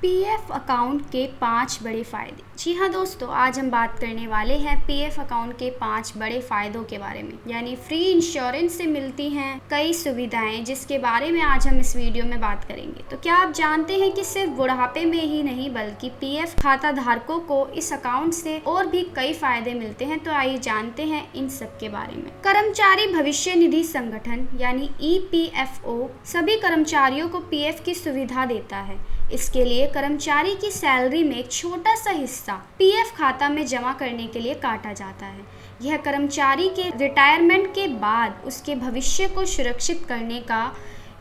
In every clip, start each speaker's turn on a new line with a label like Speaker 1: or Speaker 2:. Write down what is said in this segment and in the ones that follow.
Speaker 1: PF account के 5 बड़े फ़ायदे। जी हाँ दोस्तों, आज हम बात करने वाले हैं पीएफ अकाउंट के 5 बड़े फ़ायदों के बारे में, यानी फ्री इंश्योरेंस से मिलती हैं कई सुविधाएं, जिसके बारे में आज हम इस वीडियो में बात करेंगे। तो क्या आप जानते हैं कि सिर्फ बुढ़ापे में ही नहीं बल्कि पीएफ खाता धारकों को इस अकाउंट से और भी कई फायदे मिलते हैं। तो आइए जानते हैं इन सब के बारे में। कर्मचारी भविष्य निधि संगठन यानी ईपीएफओ सभी कर्मचारियों को पीएफ की सुविधा देता है। इसके लिए कर्मचारी की सैलरी में एक छोटा सा हिस्सा पीएफ खाता में जमा करने के लिए काटा जाता है। यह कर्मचारी के रिटायरमेंट के बाद उसके भविष्य को सुरक्षित करने का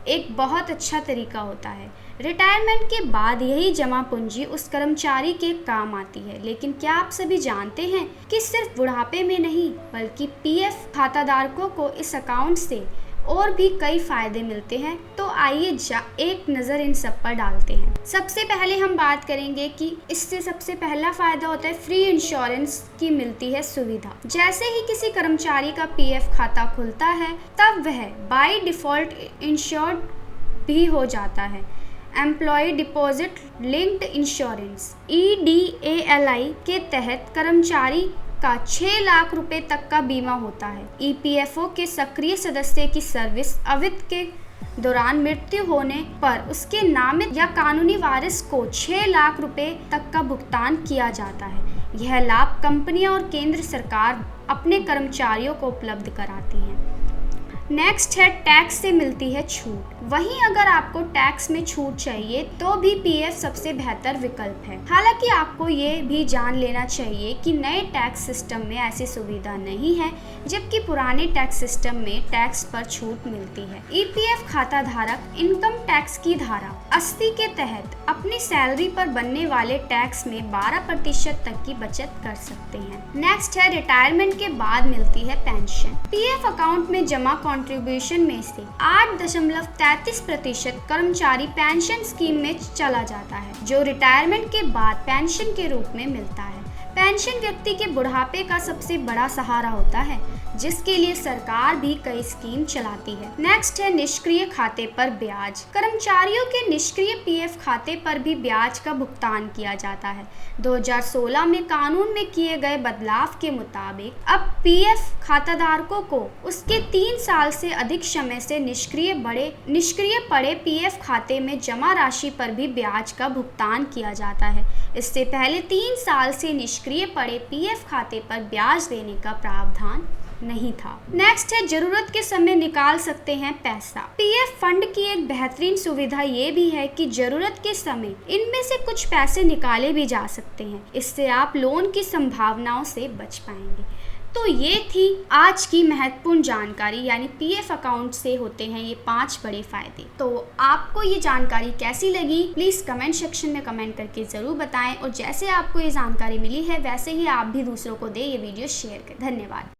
Speaker 1: एक बहुत अच्छा तरीका होता है। रिटायरमेंट के बाद यही जमा पूंजी उस कर्मचारी के काम आती है। लेकिन क्या आप सभी जानते हैं कि सिर्फ बुढ़ापे में नहीं बल्कि पीएफ खाताधारकों को इस अकाउंट से और भी कई फायदे मिलते हैं। तो आइए एक नज़र इन सब पर डालते हैं। सबसे पहले हम बात करेंगे कि इससे सबसे पहला फायदा होता है फ्री इंश्योरेंस की मिलती है सुविधा। जैसे ही किसी कर्मचारी का पीएफ खाता खुलता है तब वह बाय डिफ़ॉल्ट इंश्योर्ड भी हो जाता है। Employ deposit linked insurance EDALI के तहत कर्मचारी का 6 लाख रुपए तक का बीमा होता है। ईपीएफओ के सक्रिय सदस्य की सर्विस अवधि के दौरान मृत्यु होने पर उसके नामित या कानूनी वारिस को 6 लाख रुपए तक का भुगतान किया जाता है। यह लाभ कंपनियां और केंद्र सरकार अपने कर्मचारियों को उपलब्ध कराती हैं। नेक्स्ट है टैक्स से मिलती है छूट। वहीं अगर आपको टैक्स में छूट चाहिए तो भी पीएफ सबसे बेहतर विकल्प है। हालांकि आपको ये भी जान लेना चाहिए कि नए टैक्स सिस्टम में ऐसी सुविधा नहीं है, जबकि पुराने टैक्स सिस्टम में टैक्स पर छूट मिलती है। ईपीएफ खाता धारक इनकम टैक्स की धारा 80 के तहत अपनी सैलरी पर बनने वाले टैक्स में 12% तक की बचत कर सकते हैं। नेक्स्ट है रिटायरमेंट के बाद मिलती है पेंशन। पीएफ अकाउंट में जमा कंट्रीब्यूशन में से 8.33% कर्मचारी पेंशन स्कीम में चला जाता है, जो रिटायरमेंट के बाद पेंशन के रूप में मिलता है। पेंशन व्यक्ति के बुढ़ापे का सबसे बड़ा सहारा होता है, जिसके लिए सरकार भी कई स्कीम चलाती है। नेक्स्ट है निष्क्रिय खाते पर ब्याज। कर्मचारियों के निष्क्रिय पीएफ खाते पर भी ब्याज का भुगतान किया जाता है। 2016 में कानून में किए गए बदलाव के मुताबिक अब पीएफ खाताधारकों को उसके 3 साल से अधिक समय से निष्क्रिय पड़े पीएफ खाते में जमा राशि पर भी ब्याज का भुगतान किया जाता है। इससे पहले 3 साल से निष्क्रिय पड़े पीएफ खाते पर ब्याज देने का प्रावधान नहीं था। नेक्स्ट है जरूरत के समय निकाल सकते हैं पैसा। पीएफ फंड की एक बेहतरीन सुविधा ये भी है कि जरूरत के समय इनमें से कुछ पैसे निकाले भी जा सकते हैं। इससे आप लोन की संभावनाओं से बच पाएंगे। तो ये थी आज की महत्वपूर्ण जानकारी, यानी पीएफ अकाउंट से होते हैं ये 5 बड़े फायदे। तो आपको ये जानकारी कैसी लगी प्लीज़ कमेंट सेक्शन में कमेंट करके ज़रूर बताएं। और जैसे आपको ये जानकारी मिली है वैसे ही आप भी दूसरों को दें, ये वीडियो शेयर करें। धन्यवाद।